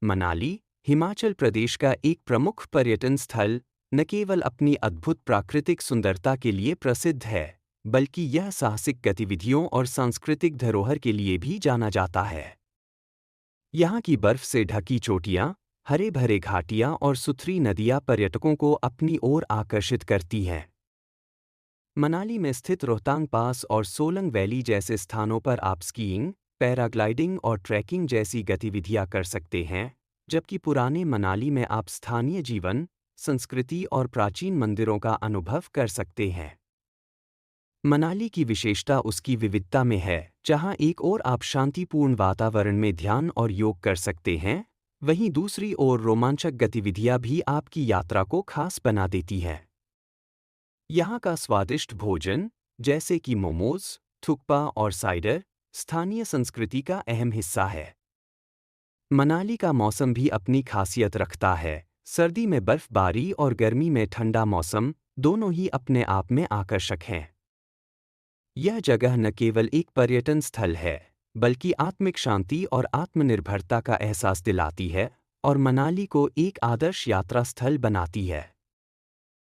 मनाली, हिमाचल प्रदेश का एक प्रमुख पर्यटन स्थल न केवल अपनी अद्भुत प्राकृतिक सुंदरता के लिए प्रसिद्ध है, बल्कि यह साहसिक गतिविधियों और सांस्कृतिक धरोहर के लिए भी जाना जाता है। यहाँ की बर्फ से ढकी चोटियाँ, हरे भरे घाटियाँ और सुथरी नदियाँ पर्यटकों को अपनी ओर आकर्षित करती हैं। मनाली में स्थित रोहतांग पास और सोलंग वैली जैसे स्थानों पर आप स्कीइंग, पैराग्लाइडिंग और ट्रैकिंग जैसी गतिविधियां कर सकते हैं, जबकि पुराने मनाली में आप स्थानीय जीवन, संस्कृति और प्राचीन मंदिरों का अनुभव कर सकते हैं। मनाली की विशेषता उसकी विविधता में है, जहां एक ओर आप शांतिपूर्ण वातावरण में ध्यान और योग कर सकते हैं, वहीं दूसरी ओर रोमांचक गतिविधियां भी आपकी यात्रा को खास बना देती हैं। यहाँ का स्वादिष्ट भोजन, जैसे कि मोमोज, थुक्पा और साइडर, स्थानीय संस्कृति का अहम हिस्सा है। मनाली का मौसम भी अपनी खासियत रखता है। सर्दी में बर्फबारी और गर्मी में ठंडा मौसम, दोनों ही अपने आप में आकर्षक हैं। यह जगह न केवल एक पर्यटन स्थल है, बल्कि आत्मिक शांति और आत्मनिर्भरता का एहसास दिलाती है और मनाली को एक आदर्श यात्रा स्थल बनाती है।